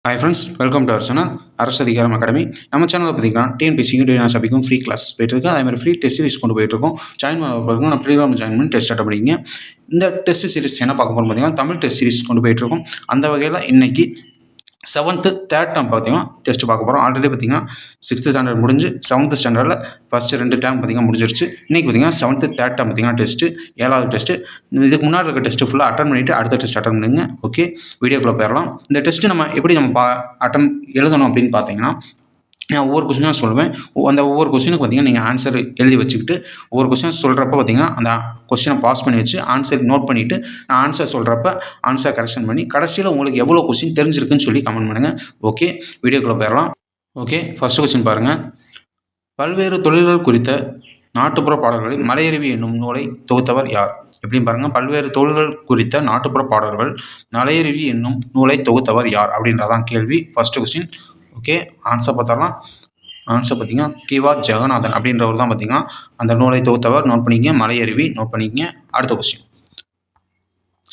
Hi friends, welcome to our channel அரசு அதிகாரம் academy. நம்ம சேனலில் பார்த்தீங்கன்னா டிஎன்பிசி யூடியூப் சபிக்கும் ஃப்ரீ கிளாஸஸ் போயிட்டுருக்கு. அதேமாதிரி ஃப்ரீ டெஸ்ட் சீரிஸ் கொண்டு போயிட்டுருக்கோம். ஜாயின் பண்ணுறதுக்கு நான் ப்ரீவாம் ஜாயின் பண்ணி டெஸ்ட் அட்டன் பண்ணிங்க. இந்த டெஸ்ட் சீரிஸ் என்ன பார்க்க போகிறோம் பார்த்தீங்கன்னா, தமிழ் டெஸ்ட் சீரிஸ் கொண்டு போயிட்டுருக்கோம். அந்த வகையில் இன்னைக்கு 7th தேர்ட் டேர்ம் பார்த்தீங்கன்னா டெஸ்ட் பார்க்க போகிறோம். ஆல்ரெடி பார்த்தீங்கன்னா 6th ஸ்டாண்டர்ட் முடிஞ்சு 7th ஸ்டாண்டர்டில் ஃபஸ்ட்டு 2 டேர்ம் பார்த்தீங்கன்னா முடிஞ்சிருச்சு. இன்றைக்கி பார்த்தீங்கன்னா 7th தேர்ட் டேர்ம் பார்த்தீங்கன்னா டெஸ்ட்டு 7வது டெஸ்ட்டு. இதுக்கு முன்னாடி இருக்க டெஸ்ட்டு ஃபுல்லாக அட்டன் பண்ணிவிட்டு அடுத்த டெஸ்ட் அட்டன் பண்ணுங்க. ஓகே, வீடியோக்குள்ளே போயிடலாம். இந்த டெஸ்ட்டு நம்ம எப்படி அட்டன் எழுதணும் அப்படின்னு பார்த்தீங்கன்னா, நான் ஒவ்வொரு கொஸ்டினாக சொல்லுவேன். அந்த ஒவ்வொரு கொஸ்டினுக்கு பார்த்தீங்கன்னா நீங்கள் ஆன்சர் எழுதி வச்சுக்கிட்டு ஒவ்வொரு கொஸ்டின் சொல்கிறப்ப பார்த்தீங்கன்னா அந்த கொஸ்டினை பாஸ் பண்ணி வச்சு ஆன்சர் நோட் பண்ணிவிட்டு நான் ஆன்சர் சொல்கிறப்ப ஆன்சர் கரெக்ஷன் பண்ணி கடைசியில் உங்களுக்கு எவ்வளோ கொஸ்டின் தெரிஞ்சிருக்குன்னு சொல்லி கமெண்ட் பண்ணுங்கள். ஓகே, வீடியோக்குள்ளே போயிடலாம். ஓகே, ஃபஸ்ட்டு கொஸ்டின் பாருங்கள். பல்வேறு தொழில்கள் குறித்த நாட்டுப்புற பாடல்களை மலையருவி என்னும் நூலை தொகுத்தவர் யார்? எப்படின்னு பாருங்கள். பல்வேறு தொழில்கள் குறித்த நாட்டுப்புற பாடல்கள் மலையருவி என்னும் நூலை தொகுத்தவர் யார் அப்படின்றதான் கேள்வி. First question. ஓகே, ஆன்சர் பார்த்தாலாம். ஆன்சர் பார்த்தீங்கன்னா கிவா ஜெகநாதன் அப்படின்றவர் தான் பார்த்தீங்கன்னா அந்த நூலை தொகுத்தவர். நோட் பண்ணிக்கங்க. மலையருவி நோட் பண்ணிக்கங்க. அடுத்த கொஸ்டின்.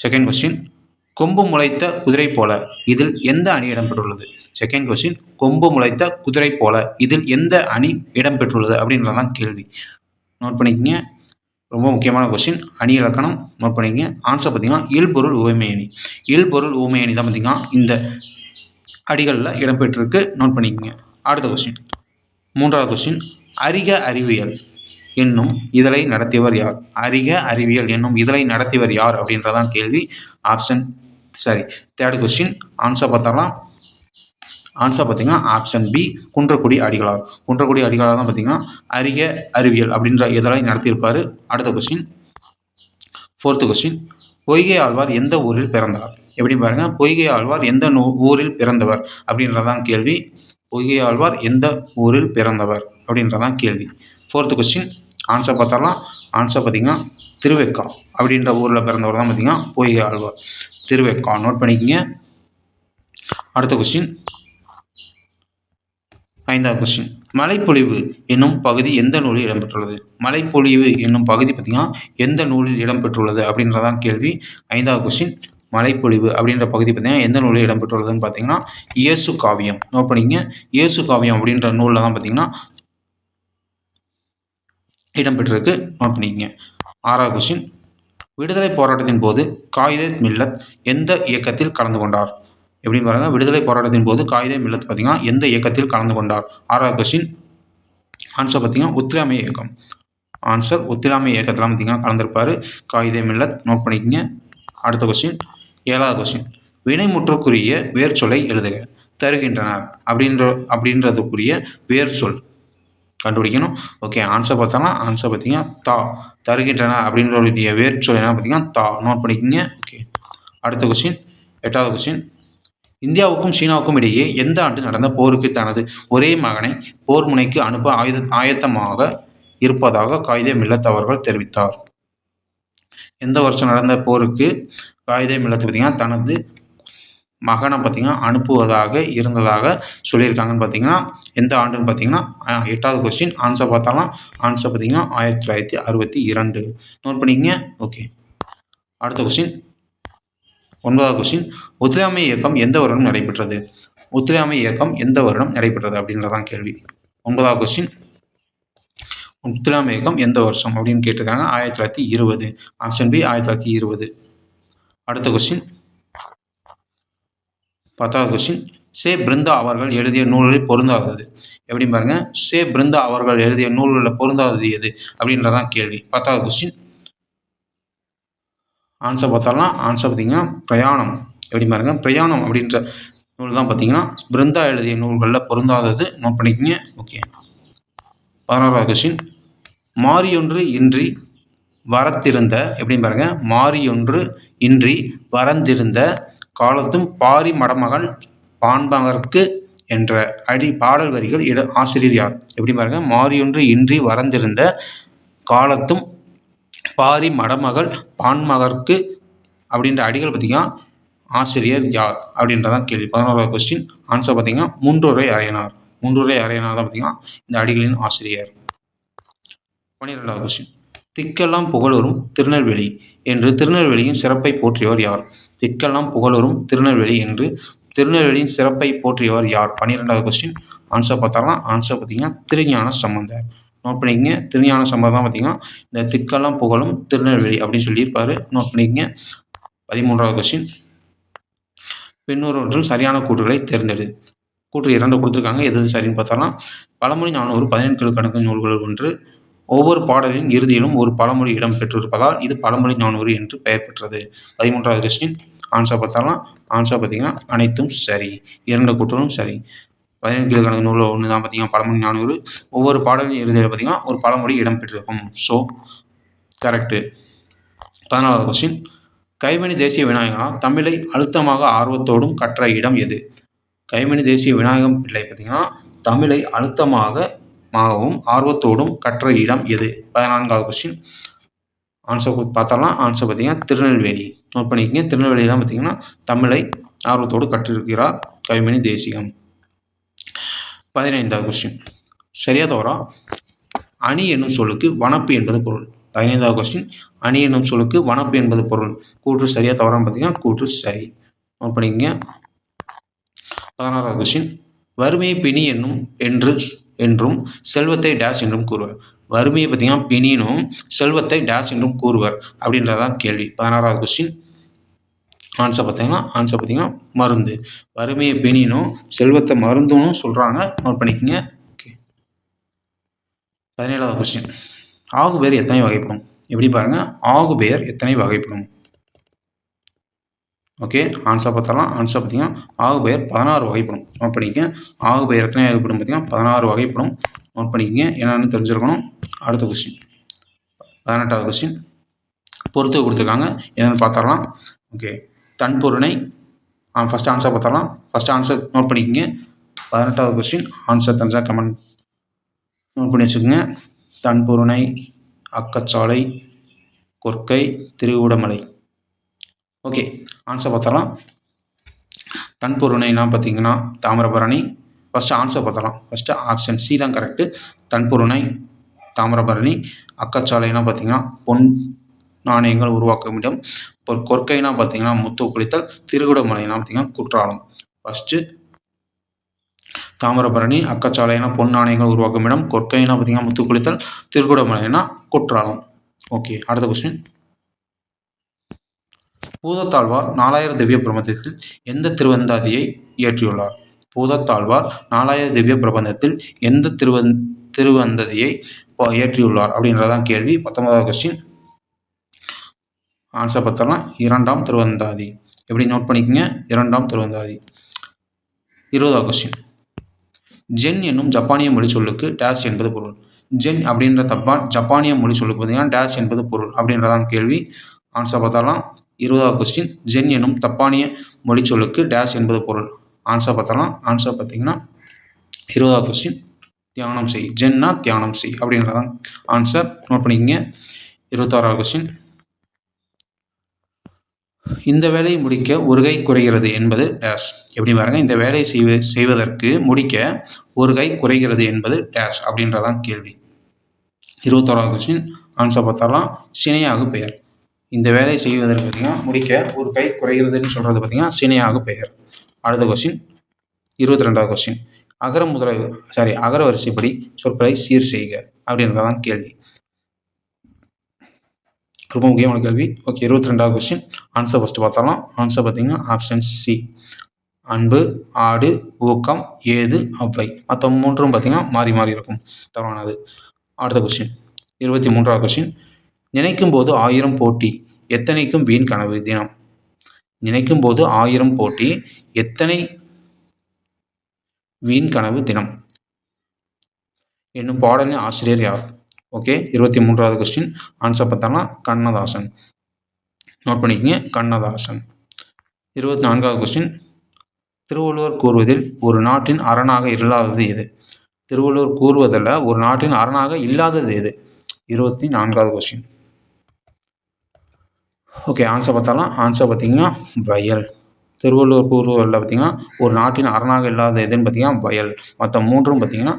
Second question. கொம்பு முளைத்த குதிரை போல இதில் எந்த அணி இடம்பெற்றுள்ளது? Second question. கொம்பு முளைத்த குதிரை போல இதில் எந்த அணி இடம்பெற்றுள்ளது அப்படின்றதான் கேள்வி. நோட் பண்ணிக்கங்க. ரொம்ப முக்கியமான கொஸ்டின். அணி இலக்கணம் நோட் பண்ணிக்கங்க. ஆன்சர் பார்த்தீங்கன்னா இல்பொருள் உவமை அணி. இல்பொருள் உவமை அணி தான் பார்த்தீங்கன்னா இந்த அடிகளில் இடம்பெற்றிருக்கு. நோட் பண்ணிக்கங்க. அடுத்த கொஸ்டின். மூன்றாவது கொஸ்டின். அறிக அறிவியல் என்னும் இதழை நடத்தியவர் யார்? அறிக அறிவியல் என்னும் இதழை நடத்தியவர் யார் அப்படின்றதான் கேள்வி. Third question. ஆன்சர் பார்த்தாலாம். ஆன்சர் பார்த்தீங்கன்னா ஆப்ஷன் பி, குன்றக்குடி அடிகளார். குன்றக்குடி அடிகளார் தான் பார்த்தீங்கன்னா அறிக அறிவியல் அப்படின்ற இதழை நடத்தியிருப்பார். அடுத்த question. Fourth question. Poigai Alvar எந்த ஊரில் பிறந்தார்? எப்படி பாருங்க. பொய்கை ஆழ்வார் எந்த ஊரில் பிறந்தவர் அப்படின்றதான் கேள்வி. பொய்கை ஆழ்வார் எந்த ஊரில் பிறந்தவர் அப்படின்றதான் கேள்வி. Fourth question. ஆன்சர் பார்த்தாலாம். ஆன்சர் பார்த்தீங்கன்னா திருவேக்கா அப்படின்ற ஊரில் பிறந்தவர் தான் பார்த்தீங்கன்னா பொய்கை ஆழ்வார். திருவேக்கா நோட் பண்ணிக்கங்க. அடுத்த கொஸ்டின். 5வது கொஸ்டின். மலைப்பொழிவு என்னும் பகுதி எந்த நூலில் இடம்பெற்றுள்ளது? மலைப்பொழிவு என்னும் பகுதி பார்த்தீங்கன்னா எந்த நூலில் இடம்பெற்றுள்ளது அப்படின்றதான் கேள்வி. 5வது கொஸ்டின். மலைப்பொழிவு அப்படின்ற பகுதி பார்த்தீங்கன்னா எந்த நூலில் இடம்பெற்றுள்ளதுன்னு பார்த்தீங்கன்னா இயேசு காவியம். நோட் பண்ணிங்க. இயேசு காவியம் அப்படின்ற நூலில் தான் பார்த்தீங்கன்னா இடம்பெற்றிருக்கு. நோட் பண்ணிக்கங்க. 6வது கொஸ்டின். விடுதலை போராட்டத்தின் போது காயிதே மில்லத் எந்த இயக்கத்தில் கலந்து கொண்டார்? எப்படின்னு பாருங்க. விடுதலை போராட்டத்தின் போது காயிதே மில்லத் பார்த்தீங்கன்னா எந்த இயக்கத்தில் கலந்து கொண்டார்? 6வது கொஸ்டின். ஆன்சர் பார்த்தீங்கன்னா ஒத்துழையாமை இயக்கம். ஆன்சர் ஒத்துழையாமை இயக்கத்தில் பார்த்தீங்கன்னா கலந்துருப்பார் காயிதே மில்லத். நோட் பண்ணிக்கங்க. அடுத்த கொஸ்டின். 7வது கொஸ்டின். வினைமுற்றுக்குரிய வேர் சொல்லை எழுதுக. தருகின்றனர் அப்படின்றதுக்குரிய வேர் சொல் கண்டுபிடிக்கணும். ஓகே, ஆன்சர் பார்த்தோம்னா ஆன்சர் பார்த்தீங்கன்னா தா. தருகின்றனர் அப்படின்ற வேர் சொல் என்ன பார்த்தீங்கன்னா தா. நோட் பண்ணிக்கோங்க. ஓகே, அடுத்த கொஸ்டின். 8வது கொஸ்டின். இந்தியாவுக்கும் சீனாவுக்கும் இடையே எந்த ஆண்டு நடந்த போருக்கு தனது ஒரே மகனை போர் முனைக்கு அனுப்ப ஆயத்தமாக இருப்பதாக காயிதே மில்லத் அவர்கள் தெரிவித்தார்? எந்த வருஷம் நடந்த போருக்கு காயிதே மில்லத் பார்த்தீங்கன்னா தனது மகனை பார்த்தீங்கன்னா அனுப்புவதாக இருந்ததாக சொல்லியிருக்காங்கன்னு பார்த்தீங்கன்னா எந்த ஆண்டுன்னு பார்த்தீங்கன்னா 8வது கொஸ்டின். ஆன்சர் பார்த்தாலாம். ஆன்சர் பார்த்தீங்கன்னா 1962. நோட் பண்ணிக்கங்க. ஓகே, அடுத்த கொஸ்டின். 9வது கொஸ்டின். ஒத்துழையாமை இயக்கம் எந்த வருடம் நடைபெற்றது? ஒத்துழையாமை இயக்கம் எந்த வருடம் நடைபெற்றது அப்படின்றதான் கேள்வி. 9வது கொஸ்டின். ஒத்துழையாமை இயக்கம் எந்த வருஷம் அப்படின்னு கேட்டிருக்காங்க. 1920. Option B 1920. அடுத்த கொஸ்டின். 10வது கொஸ்டின். சே பிருந்தா அவர்கள் எழுதிய நூல்களில் பொருந்தாதது. எப்படி பாருங்க. சே பிருந்தா அவர்கள் எழுதிய நூல்களில் பொருந்தாதது எது அப்படின்றதான் கேள்வி. 10வது கொஸ்டின். ஆன்சர் பார்த்தாலாம். ஆன்சர் பார்த்தீங்கன்னா பிரயாணம். எப்படி பாருங்க. பிரயாணம் அப்படின்ற நூல் தான் பார்த்தீங்கன்னா பிருந்தா எழுதிய நூல்களில் பொருந்தாதது. நோட் பண்ணிக்கோங்க. ஓகே, 16வது கொஸ்டின். மாறியொன்று இன்றி வரத்திருந்த. எப்படின்னு பாருங்க. மாறியொன்று இன்றி வரந்திருந்த காலத்தும் பாரி மடமகள் பான்மகற்கு என்ற பாடல் வரிகள் ஆசிரியர் யார்? எப்படி பாருங்க. மாறியொன்று இன்றி வரந்திருந்த காலத்தும் பாரி மடமகள் பான்மகற்கு அப்படின்ற அடிகள் பார்த்தீங்கன்னா ஆசிரியர் யார் அப்படின்றதான் கேள்வி. 11வது கொஸ்டின். ஆன்சர் பார்த்தீங்கன்னா மூன்றுரை அரையனார். மூன்றுரை அரையனார் தான் பார்த்தீங்கன்னா இந்த அடிகளின் ஆசிரியர். 12வது கொஸ்டின். திக்கெல்லாம் புகழூரும் திருநெல்வேலி என்று திருநெல்வேலியின் சிறப்பை போற்றியவர் யார்? திக்கெல்லாம் புகழூரும் திருநெல்வேலி என்று திருநெல்வேலியின் சிறப்பை போற்றியவர் யார்? 12வது கொஸ்டின். ஆன்சர் பார்த்தோம்னா ஆன்சர் பார்த்தீங்கன்னா திருஞான சம்பந்தர். நோட் பண்ணிக்கங்க. திருஞான சம்பந்தர் தான் பார்த்தீங்கன்னா இந்த திக்கெல்லாம் புகழும் திருநெல்வேலி அப்படின்னு சொல்லியிருப்பாரு. நோட் பண்ணிக்கங்க. 13வது கொஸ்டின். பின்வருவற்றில் சரியான கூற்றுகளை தேர்ந்தெடு. கூற்று 2 கொடுத்துருக்காங்க. எது சரின்னு பார்த்தோம்னா பழமொழி 400 17 கீழ்க்கணக்கு நூல்கள் ஒன்று. ஒவ்வொரு பாடலின் இறுதியிலும் ஒரு பழமொழி இடம் பெற்றிருப்பதால் இது பழமொழி 400 என்று பெயர் பெற்றது. 13வது கொஸ்டின். ஆன்சர் பார்த்தோம்னா ஆன்சர் பார்த்தீங்கன்னா அனைத்தும் சரி. 2 கூற்றுகளும் சரி. 17 கீழ்க்கணக்கு நூலில் ஒன்று தான் பார்த்தீங்கன்னா பழமொழி 400. ஒவ்வொரு பாடலின் இறுதியில் பார்த்தீங்கன்னா ஒரு பழமொழி இடம் பெற்றிருக்கும். So correct. 14வது கொஸ்டின். கைமணி தேசிய விநாயகனார் தமிழை அழுத்தமாக ஆர்வத்தோடும் கற்ற இடம் எது? கைமணி தேசிய விநாயகம் பிள்ளை பார்த்தீங்கன்னா தமிழை அழுத்தமாகவும் ஆர்வத்தோடும் கற்ற இடம் எது? 14வது கொஸ்டின். ஆன்சர் பார்த்தோம்னா ஆன்சர் பார்த்தீங்கன்னா திருநெல்வேலி. நோட் பண்ணிக்கங்க. திருநெல்வேலி தான் பார்த்தீங்கன்னா தமிழை ஆர்வத்தோடு கற்றிருக்கிறார் கைமணி தேசிகம். 15வது கொஸ்டின். சரியா தவறா? அணி என்னும் சொல்லுக்கு வனப்பு என்பது பொருள். 15வது கொஸ்டின். அணி என்னும் சொல்லுக்கு வனப்பு என்பது பொருள். கூற்று சரியா தவறான்னு பார்த்தீங்கன்னா கூற்று சரி. நோட் பண்ணிக்கங்க. 16வது கொஸ்டின். வறுமையை பிணி என்றும் செல்வத்தை டேஷ் என்றும் கூறுவர். வறுமையை பார்த்தீங்கன்னா பிணினும் செல்வத்தை டேஷ் என்றும் கூறுவர் அப்படின்றதான் கேள்வி. 16வது கொஸ்டின். ஆன்சர் பார்த்தீங்கன்னா மருந்து. வறுமையை பிணினும் செல்வத்தை மருந்துன்னு சொல்கிறாங்க. நோட் பண்ணிக்கங்க. ஓகே. 17வது கொஸ்டின். ஆகு பெயர் எத்தனை வகைப்படும்? எப்படி பாருங்க. ஆகு பெயர் எத்தனை வகைப்படும்? ஓகே. ஆன்சர் பார்த்தலாம். ஆன்சர் பார்த்தீங்கன்னா ஆகு பெயர் 16 வகைப்படும். நோட் பண்ணிக்கங்க. ஆகு பெயர் எத்தனை வகைப்படும் பார்த்தீங்கன்னா 16 வகைப்படும். நோட் பண்ணிக்கங்க. என்னென்னு தெரிஞ்சிருக்கணும். அடுத்த கொஸ்டின். 18வது கொஸ்டின். பொறுத்து கொடுத்துருக்காங்க. என்னென்னு பார்த்தரலாம். ஓகே. தன்பொருணை. ஃபஸ்ட் ஆன்சர் பார்த்தரலாம். ஃபஸ்ட் ஆன்சர் நோட் பண்ணிக்கங்க. 18வது கொஸ்டின். ஆன்சர் தெரிஞ்சா கமெண்ட் நோட் பண்ணி வச்சுக்கோங்க. தன்பொருணை, அக்கச்சாலை, கொற்கை, திருவிடமலை. ஓகே. ஆன்சர் பார்த்தரலாம். தன்பொருணைனா பார்த்தீங்கன்னா தாமிரபரணி. ஃபஸ்ட்டு ஆன்சர் பார்த்தரலாம். ஃபஸ்ட்டு ஆப்ஷன் சி தான் கரெக்டு. தன்பொருணை, தாமிரபரணி. அக்கச்சாலைனா பார்த்தீங்கன்னா பொன் நாணயங்கள் உருவாக்கும் இடம். இப்போ கொற்கைனா பார்த்தீங்கன்னா முத்து குளித்தல். திருகுடமலைனா பார்த்தீங்கன்னா குற்றாலம். ஃபஸ்ட்டு தாமிரபரணி, அக்கச்சாலைனா பொன் நாணயங்கள் உருவாக்கும் இடம். கொற்கைனா பார்த்தீங்கன்னா முத்து குளித்தல். திருகுடமலைனா குற்றாலம். ஓகே. அடுத்த கொஸ்டின். பூதத்தாழ்வார் 4000 திவ்ய பிரபந்தத்தில் எந்த திருவந்தாதியை இயற்றியுள்ளார்? பூதத்தாழ்வார் 4000 திவ்ய பிரபந்தத்தில் எந்த திருவந்ததியை இயற்றியுள்ளார் அப்படின்றதான் கேள்வி. 19வது கொஸ்டின். ஆன்சர் பார்த்தோம்னா 2ஆம் திருவந்தாதி. எப்படி நோட் பண்ணிக்கங்க. 2ஆம் திருவந்தாதி. 20வது கொஸ்டின். ஜென் என்னும் ஜப்பானிய மொழி சொல்லுக்கு டேஷ் என்பது பொருள். ஜென் அப்படின்ற ஜப்பானிய மொழி சொல்லுக்கு பார்த்தீங்கன்னா டேஷ் என்பது பொருள் அப்படின்றதான் கேள்வி. ஆன்சர் பார்த்தலாம். 20வது கொஸ்டின். ஜென் என்னும் ஜப்பானிய மொழி சொல்லுக்கு டேஷ் என்பது பொருள். ஆன்சர் பார்த்தலாம். ஆன்சர் பார்த்தீங்கன்னா 20வது கொஸ்டின். தியானம் செய். ஜென்னா தியானம் செய் அப்படின்றதான் ஆன்சர். நோட் பண்ணிக்கங்க. 26வது கொஸ்டின். இந்த வேலையை முடிக்க ஒரு கை குறைகிறது என்பது டேஷ். எப்படி பாருங்க. இந்த வேலையை செய்வதற்கு முடிக்க ஒரு கை குறைகிறது என்பது டேஷ் அப்படின்றதான் கேள்வி. 21வது கொஸ்டின். ஆன்சர் பார்த்தரலாம். சினையாகு பெயர். இந்த வேலையை செய்வதற்கு பார்த்தீங்கன்னா முடிக்க ஒரு கை குறைகிறதுன்னு சொல்கிறது பார்த்தீங்கன்னா சினையாகு பெயர். அடுத்த கொஸ்டின். 22வது கொஸ்டின். அகர வரிசைப்படி சொற்களை சீர் செய்க அப்படின்றதான் கேள்வி. ரொம்ப முக்கியமான கேள்வி. ஓகே. 22வது கொஸ்டின். ஆன்சர் ஃபஸ்ட்டு பார்த்தரலாம். ஆன்சர் பார்த்தீங்கன்னா ஆப்ஷன் சி. அன்பு, ஆடு, ஊக்கம், ஏது, அவ்வை. மற்ற மூன்றும் பார்த்தீங்கன்னா மாறி மாறி இருக்கும். தவறானது. அடுத்த கொஸ்டின். 23வது கொஸ்டின். நினைக்கும் போது 1000 போட்டி எத்தனைக்கும் வீண் கனவு தினம். நினைக்கும் போது 1000 போட்டி எத்தனை வீண் கனவு தினம் என்னும் பாடலின் ஆசிரியர் யார்? ஓகே. 23வது கொஸ்டின். ஆன்சர் பார்த்தோம்னா கண்ணதாசன். நோட் பண்ணிக்கங்க. கண்ணதாசன். 24வது கொஸ்டின். திருவள்ளுவர் கூறுவதில் ஒரு நாட்டின் அரணாக இல்லாதது எது? திருவள்ளுவர் கூறுவதில் ஒரு நாட்டின் அரணாக இல்லாதது எது? 24வது கொஸ்டின். ஓகே. ஆன்சர் பார்த்தலாம். ஆன்சர் பார்த்தீங்கன்னா வயல். திருவள்ளுவர் கூறுவதில் பார்த்தீங்கன்னா ஒரு நாட்டின் அரணாக இல்லாத எதுன்னு பார்த்தீங்கன்னா வயல். மற்ற மூன்றும் பார்த்தீங்கன்னா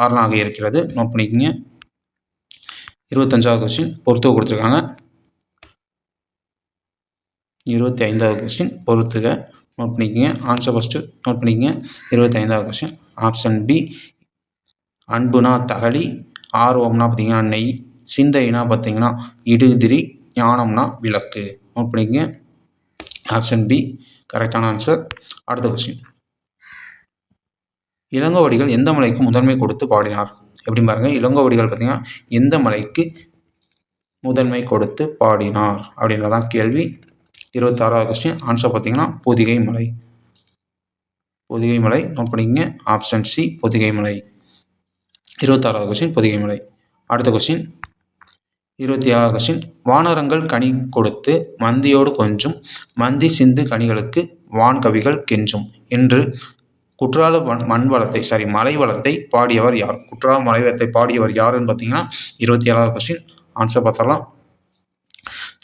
அரணாக இருக்கிறது. நோட் பண்ணிக்கங்க. 25வது கொஸ்டின். பொறுத்துக கொடுத்துருக்காங்க. 25வது கொஸ்டின். பொறுத்துக. நோட் பண்ணிக்கங்க. ஆன்சர் ஃபஸ்ட்டு நோட் பண்ணிக்கங்க. 25வது கொஸ்டின் ஆப்ஷன் பி. அன்புனா தகழி, ஆர்வம்னா பார்த்தீங்கன்னா நெய், சிந்தைனா பார்த்தீங்கன்னா இடுதிரி, ஞானம்னா விளக்கு. நோட் பண்ணிக்கங்க. ஆப்ஷன் பி கரெக்டான ஆன்சர். அடுத்த கொஸ்டின் இளங்கோவடிகள் எந்த மலைக்கு முதன்மை கொடுத்து பாடினார்? எப்படி பாருங்க, இளங்கோவடிகள் பார்த்தீங்கன்னா எந்த மலைக்கு முதன்மை கொடுத்து பாடினார் அப்படின்றதான் கேள்வி. 26வது கொஸ்டின் ஆன்சர் பார்த்தீங்கன்னா பொதிகை மலை. பொதிகை மலை நோட் பண்ணிக்கங்க. ஆப்ஷன் சி பொதிகை மலை. 26வது கொஸ்டின் பொதிகை மலை. அடுத்த கொஸ்டின் 27வது கொஸ்டின் வானரங்கள் கனி கொடுத்து மந்தியோடு கொஞ்சும், மந்தி சிந்து கனிகளுக்கு வான்கவிகள் கெஞ்சும் என்று குற்றால மண் வளத்தை மலை வளத்தை பாடியவர் யார்? குற்றால மலை வளத்தை பாடியவர் யாருன்னு பார்த்தீங்கன்னா 27வது கொஸ்டின் ஆன்சர் பார்த்தரலாம்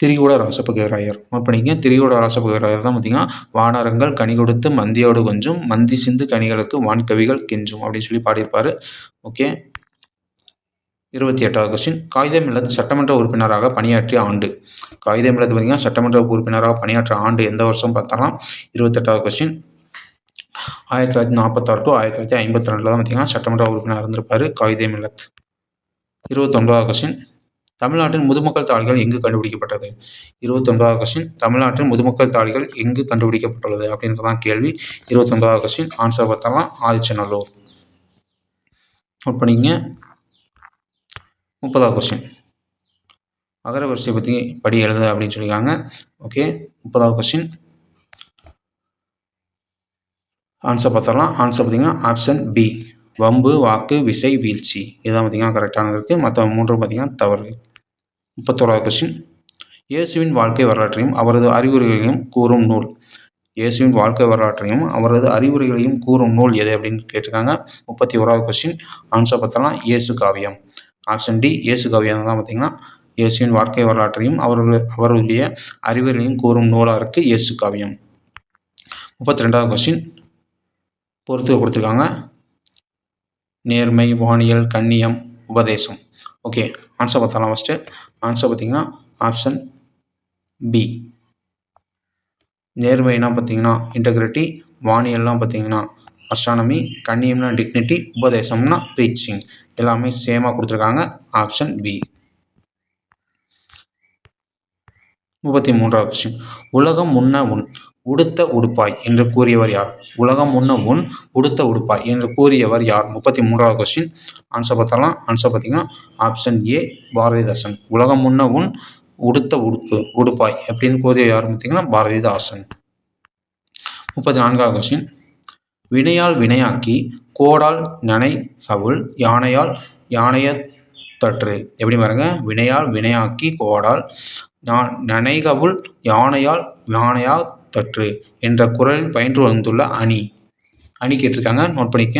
திரிகூட ராசபுகராயர். நோட் பண்ணிக்கங்க. திரிகூட ராசபுகராயர் தான் பார்த்தீங்கன்னா வானரங்கள் கனி கொடுத்து மந்தியோடு கொஞ்சும், மந்தி சிந்து கனிகளுக்கு வான்கவிகள் கெஞ்சும் அப்படின்னு சொல்லி பாடியிருப்பாரு. ஓகே. 28வது கொஸ்டின் காயிதே மில்லத் சட்டமன்ற உறுப்பினராக பணியாற்றிய ஆண்டு? காயிதே மில்லத் பார்த்தீங்கன்னா சட்டமன்ற உறுப்பினராக பணியாற்றிய ஆண்டு எந்த வருஷம் பார்த்தலாம்? 28வது கொஸ்டின் 1946 to 1952 தான் பார்த்தீங்கன்னா சட்டமன்ற உறுப்பினர் இருந்திருப்பாரு காயிதே மில்லத். 29வது கொஸ்டின் தமிழ்நாட்டின் முதுமக்கள் தாழிகள் எங்கு கண்டுபிடிக்கப்பட்டது? 29வது கொஸ்டின் தமிழ்நாட்டின் முதுமக்கள் தாழிகள் எங்கு கண்டுபிடிக்கப்பட்டுள்ளது அப்படின்றதான் கேள்வி. 29வது கொஸ்டின் ஆன்சர் பார்த்தலாம் ஆதிச்சநல்லூர். நோட் பண்ணிங்க. 30வது கொஸ்டின் அகரவரிசை பற்றி படி எழுது அப்படின்னு சொல்லியிருக்காங்க. ஓகே. 30வது கொஸ்டின் ஆன்சர் பார்த்தரலாம். ஆன்சர் பார்த்தீங்கன்னா ஆப்ஷன் பி வம்பு, வாக்கு, விசை, வீழ்ச்சி. இதுதான் பார்த்தீங்கன்னா கரெக்டானது இருக்குது. மற்ற மூன்றும் பார்த்தீங்கன்னா தவறு. 31வது கொஸ்டின் இயேசுவின் வாழ்க்கை வரலாற்றையும் அவரது அறிவுரைகளையும் கூறும் நூல். இயேசுவின் வாழ்க்கை வரலாற்றையும் அவரது அறிவுரைகளையும் கூறும் நூல் எது அப்படின்னு கேட்டிருக்காங்க. 31வது கொஸ்டின் ஆன்சர் பார்த்தலாம் இயேசு காவியம். ஆப்ஷன் டி இயேசு காவியம் தான் பார்த்தீங்கன்னா இயேசுவின் வாழ்க்கை வரலாற்றையும் அவருடைய அறிவுரைகளையும் கூறும் நூலாக இருக்குது இயேசு காவியம். 32வது கொஸ்டின் பொறுத்து கொடுத்துருக்காங்க. நேர்மை, வானியல், கண்ணியம், உபதேசம். ஓகே. ஆன்சர் பார்த்தலாம். ஃபஸ்ட்டு ஆன்சர் பார்த்தீங்கன்னா ஆப்ஷன் பி. நேர்மைனா பார்த்தீங்கன்னா இன்டெகிரிட்டி, வானியல்லாம் பார்த்தீங்கன்னா அஸ்ட்ரானமி, கண்ணியம்னா டிக்னிட்டி, உபதேசம்னா ப்ரீச்சிங். எல்லாமே சேமாக கொடுத்துருக்காங்க. Option B. 33வது கொஸ்டின் உலகம் முன்ன உன் உடுத்த உடுப்பாய் என்று கூறியவர் யார்? உலகம் முன்ன உன் உடுத்த உடுப்பாய் என்று கூறியவர் யார்? 33வது கொஸ்டின் ஆன்சர் பார்த்தலாம். ஆன்சர் பார்த்தீங்கன்னா ஆப்ஷன் ஏ பாரதிதாசன். உலகம் முன்ன உன் உடுத்த உடுப்பாய் அப்படின்னு கூறிய யார் பார்த்தீங்கன்னா பாரதிதாசன். 34வது கொஸ்டின் வினையால் வினையாக்கி கோடால் நனை கவுள் யானையால் யானைய தற்று. எப்படி பாருங்க, வினையால் வினையாக்கி கோடால் நனைகவுள் யானையால் யானையா தற்று என்ற குரலில் பயின்று வந்துள்ள அணி கேட்டிருக்காங்க. நோட் பண்ணிக்க.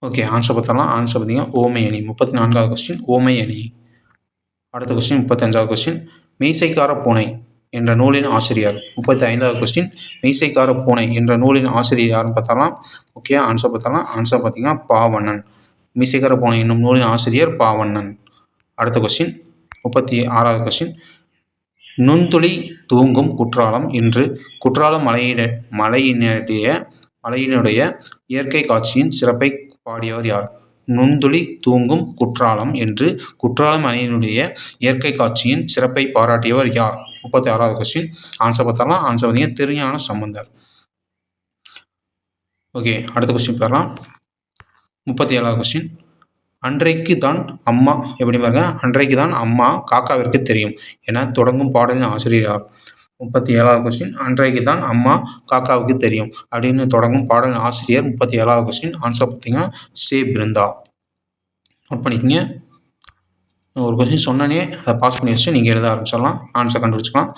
ஓகே. ஆன்சர் பார்த்தலாம். ஆன்சர் பார்த்தீங்கன்னா ஓமை அணி. 34வது கொஸ்டின் ஓமை அணி. அடுத்த கொஸ்டின் 35வது கொஸ்டின் மீசைக்கார பூனை என்ற நூலின் ஆசிரியர். 35வது கொஸ்டின் மீசைக்கார பூனை என்ற நூலின் ஆசிரியர் யாருன்னு பார்த்தலாம். ஓகே. ஆன்சர் பார்த்தலாம். ஆன்சர் பார்த்தீங்கன்னா பாவண்ணன். மீசைக்கார பூனை என்னும் நூலின் ஆசிரியர் பாவண்ணன். அடுத்த கொஸ்டின் 36வது கொஸ்டின் நுண்துளி தூங்கும் குற்றாலம் என்று குற்றாலம் மலையினுடைய இயற்கை காட்சியின் சிறப்பை பாடியவர் யார்? நுண்துளி தூங்கும் குற்றாலம் என்று குற்றாலம் மலையினுடைய இயற்கை காட்சியின் சிறப்பை பாராட்டியவர் யார்? 36வது கொஸ்டின் ஆன்சர் பார்த்தலாம். ஆன்சர் பார்த்தீங்கன்னா திருஞான சம்பந்தர். ஓகே. அடுத்த கொஸ்டின் பாருலாம். 37வது கொஸ்டின் அன்றைக்கு தான் அம்மா எப்படி பாருங்க, அன்றைக்கு தான் அம்மா காக்காவிற்கு தெரியும் என தொடங்கும் பாடலின் ஆசிரியர் யார்? 37வது கொஸ்டின் அன்றைக்கு தான் அம்மா காக்காவுக்கு தெரியும் அப்படின்னு தொடங்கும் பாடலின் ஆசிரியர். 37வது கொஸ்டின் ஆன்சர் பார்த்தீங்கன்னா சே பிருந்தா. நோட் பண்ணிக்கங்க. ஒரு கொஸ்டின் சொன்னனே அதை பாஸ் பண்ணி வச்சுட்டு நீங்கள் எழுத ஆரம்பிச்சிடலாம். ஆன்சர் கண்டுபிடிச்சிக்கலாம்.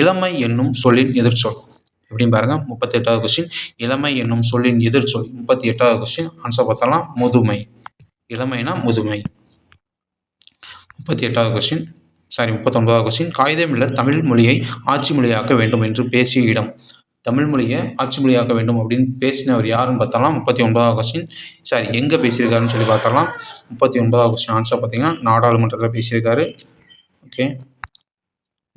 இளமை என்னும் சொல்லின் எதிர்ச்சொல் எப்படின்னு பாருங்க. 38வது கொஸ்டின் இளமை என்னும் சொல்லின் எதிர்ச்சொல். 38வது கொஸ்டின் ஆன்சர் பார்த்தலாம் முதுமை. இளமைனா முதுமை. 38வது கொஸ்டின் 39வது கொஸ்டின் காயிதே மில்லத் தமிழ் மொழியை ஆட்சி மொழியாக்க வேண்டும் என்று பேசிய இடம். தமிழ் மொழியை ஆட்சி மொழியாக்க வேண்டும் அப்படின்னு பேசினவர் யாருன்னு பார்த்தலாம். 39வது கொஸ்டின் எங்கே பேசியிருக்காருன்னு சொல்லி பார்த்தலாம். 39வது கொஸ்டின் ஆன்சர் பார்த்தீங்கன்னா நாடாளுமன்றத்தில் பேசியிருக்காரு. ஓகே.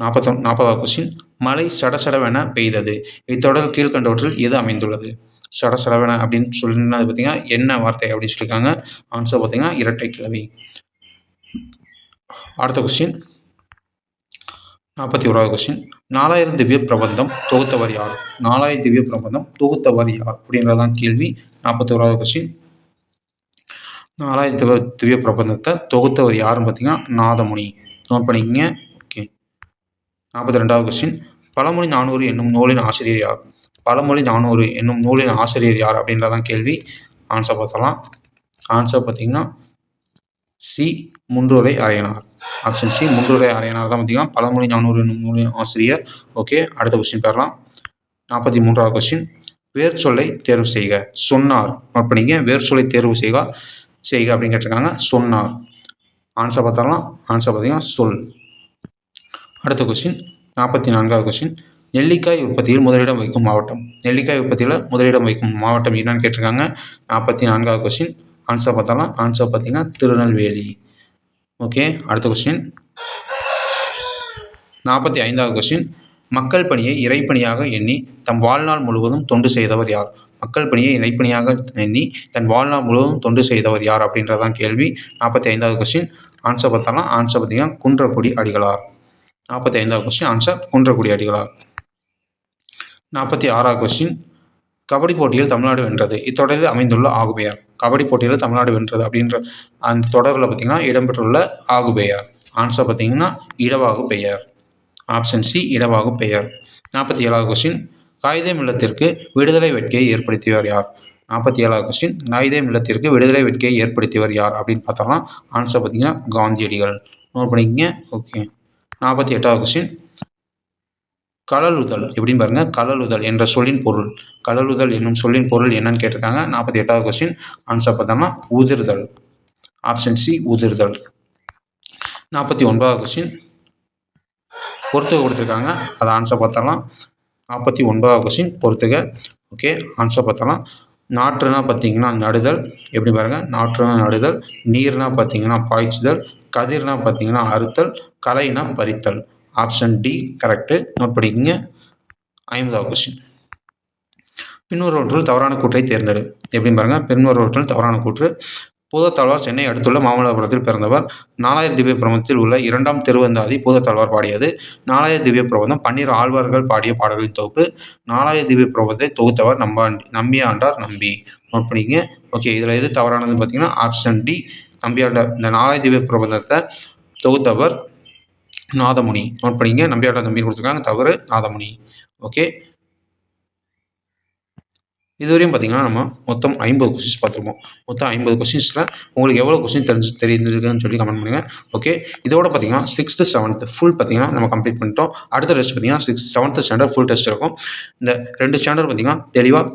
40வது கொஸ்டின் மழை சடசடவென பெய்தது. இத்தொடர் கீழ்கண்டவற்றில் எது அமைந்துள்ளது? சடசடவென அப்படின்னு சொல்லியிருந்தது பார்த்தீங்கன்னா என்ன வார்த்தை அப்படின்னு சொல்லியிருக்காங்க. ஆன்சர் பார்த்தீங்கன்னா இரட்டை கிளவி. அடுத்த கொஸ்டின் 41வது கொஸ்டின் 4000 திவ்ய பிரபந்தம் தொகுத்தவர் யார்? 4000 திவ்ய பிரபந்தம் தொகுத்தவர் யார் அப்படின்றதான் கேள்வி. 41வது கொஸ்டின் 4000 திவ்ய பிரபந்தத்தை தொகுத்தவர் யாருன்னு பார்த்தீங்கன்னா நாதமுனி. நோட் பண்ணிக்கங்க. ஓகே. 42வது கொஸ்டின் பழமொழி 400 என்னும் நூலின் ஆசிரியர் யார்? பழமொழி 400 என்னும் நூலின் ஆசிரியர் யார் அப்படின்றதான் கேள்வி. ஆன்சர் பார்த்தலாம். ஆன்சர் பார்த்தீங்கன்னா சி முன்றுரை அரையனார். ஆப்ஷன் சி முன்றுரை அரையனார் தான் பார்த்தீங்கன்னா பழமொழி 400 என்னும் நூலின் ஆசிரியர். ஓகே. அடுத்த கொஸ்டின் பெறலாம். 43வது கொஸ்டின் வேர் சொல்லை தேர்வு செய்க. சொன்னார். நோட் பண்ணிங்க. வேர் சொல்லை தேர்வு செய்க அப்படின்னு கேட்டிருக்காங்க. சொன்னார். ஆன்சர் பார்த்தலாம். ஆன்சர் பார்த்தீங்கன்னா சொல். அடுத்த கொஸ்டின் 44வது கொஸ்டின் நெல்லிக்காய் உற்பத்தியில் முதலிடம் வைக்கும் மாவட்டம். நெல்லிக்காய் உற்பத்தியில் முதலிடம் வைக்கும் மாவட்டம் என்னன்னு கேட்டிருக்காங்க. 44வது கொஸ்டின். ஆன்சர் பார்த்தலாம். ஆன்சர் பார்த்தீங்கன்னா திருநெல்வேலி. ஓகே. அடுத்த கொஸ்டின் 45வது கொஸ்டின் மக்கள் பணியை இறைப்பணியாக எண்ணி தம் வாழ்நாள் முழுவதும் தொண்டு செய்தவர் யார்? மக்கள் பணியை இறைப்பணியாக எண்ணி தன் வாழ்நாள் முழுவதும் தொண்டு செய்தவர் யார் அப்படின்றதான் கேள்வி. 45வது கொஸ்டின். ஆன்சர் பார்த்தலாம். ஆன்சர் பார்த்தீங்கன்னா குன்றக்குடி அடிகளார். 45வது கொஸ்டின். ஆன்சர் குன்றக்குடி அடிகளார். 46வது கொஸ்டின் கபடி போட்டியில் தமிழ்நாடு வென்றது. இத்தொடரில் அமைந்துள்ள ஆகுபெயர். கபடி போட்டியில் தமிழ்நாடு வென்றது அப்படின்ற அந்த தொடரில் பார்த்தீங்கன்னா இடம்பெற்றுள்ள ஆகுபெயர். ஆன்சர் பார்த்தீங்கன்னா இடவாகு பெயர். ஆப்ஷன் சி இடவாகு பெயர். 47வது கொஸ்டின் காயிதே மில்லத்திற்கு விடுதலை வேட்கையை ஏற்படுத்தியவர் யார்? 47வது கொஸ்டின் காயிதே மில்லத்திற்கு விடுதலை வேட்கையை ஏற்படுத்தியவர் யார் அப்படின்னு பார்த்தோம்னா ஆன்சர் பார்த்தீங்கன்னா காந்தியடிகள். நோட் பண்ணிக்கங்க. ஓகே. 48வது கொஸ்டின் கழலுதல் எப்படின்னு பாருங்க. கழலுதல் என்ற சொல்லின் பொருள். கழலுதல் என்னும் சொல்லின் பொருள் என்னன்னு கேட்டிருக்காங்க. 48வது கொஸ்டின். ஆன்சர் பார்த்தோம்னா உதிர்தல். ஆப்ஷன் சி உதிர்தல். 49வது கொஸ்டின் பொறுத்துக கொடுத்துருக்காங்க. அதை ஆன்சர் பார்த்தலாம். 49வது கொஸ்டின் பொறுத்துக. ஓகே. ஆன்சர் பார்த்தலாம். நாற்றுனா பார்த்தீங்கன்னா நடுதல். எப்படி பாருங்கள். நாற்றுனா நடுதல். நீர்னா பார்த்தீங்கன்னா பாய்ச்சுதல். கதிர்னா பார்த்தீங்கன்னா அறுத்தல். களைனா பறித்தல். Option D correct. நோட் பண்ணிக்கங்க. 50வது கொஸ்டின் பின்வருவற்றில் தவறான கூற்றை தேர்ந்தெடு. எப்படின்னு பாருங்கள். பின்வருவற்றில் தவறான கூற்று பூதத்தாழ்வார் சென்னை அடுத்துள்ள மாமல்லபுரத்தில் பிறந்தவர். 4000 திவ்ய பிரபந்தத்தில் உள்ள 2ஆம் திருவந்தாதி பூதத்தாழ்வார் பாடியது. 4000 திவ்ய பிரபந்தம் 12 ஆழ்வார்கள் பாடிய பாடல்களின் தொகுப்பு. 4000 திவ்ய பிரபந்தத்தை தொகுத்தவர் நம்பியாண்டார் நம்பி. நோட் பண்ணிக்கங்க. ஓகே. இதில் எது தவறானதுன்னு பார்த்தீங்கன்னா ஆப்ஷன் டி நம்பியாண்டார். இந்த 4000 திவ்ய பிரபந்தத்தை தொகுத்தவர் நாதமுனி. நோட் பண்ணிங்க. நம்பியாண்டார் நம்பி கொடுத்துருக்காங்க. தவறு நாதமுனி. ஓகே. இதுவரையும் பார்த்தீங்கன்னா நம்ம மொத்தம் 50 கொஸ்டின்ஸ் பார்த்துருப்போம். மொத்தம் 50 கொஸ்டின்ஸில் உங்களுக்கு எவ்வளோ கொஸ்டின் தெரிஞ்சிருக்குன்னு சொல்லி கமெண்ட் பண்ணுங்கள். ஓகே. இதோட பார்த்தீங்கன்னா 6th 7th ஃபுல் பார்த்தீங்கன்னா நம்ம கம்ப்ளீட் பண்ணிட்டோம். அடுத்த டெஸ்ட் பார்த்தீங்கன்னா 7th ஸ்டாண்டர்ட் ஃபுல் டெஸ்ட் இருக்கும். இந்த 2 ஸ்டாண்டர்ட் பார்த்தீங்கன்னா தெளிவாக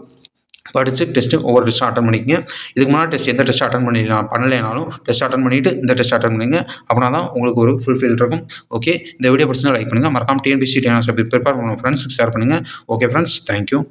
படித்து டெஸ்ட்டு ஒவ்வொரு டெஸ்ட்டும் அட்டன் பண்ணிக்கங்க. இதுக்கு முன்னாடி டெஸ்ட் எந்த டெஸ்ட் அட்டன் பண்ணலைனாலும் டெஸ்ட் அட்டன் பண்ணிவிட்டு இந்த டெஸ்ட் அட்டன் பண்ணுங்க. அப்படின்னா தான் உங்களுக்கு ஒரு ஃபுல்ஃபில் இருக்கும். ஓகே. இந்த வீடியோ பிடிச்சிருந்தா லைக் பண்ணுங்கள். மறக்காம டிஎன்பிஎஸ்சி ப்ரிப்பேர் பண்ணுங்கள். ஃப்ரெண்ட்ஸுக்கு ஷேர் பண்ணுங்கள். Okay friends. தேங்க்யூ.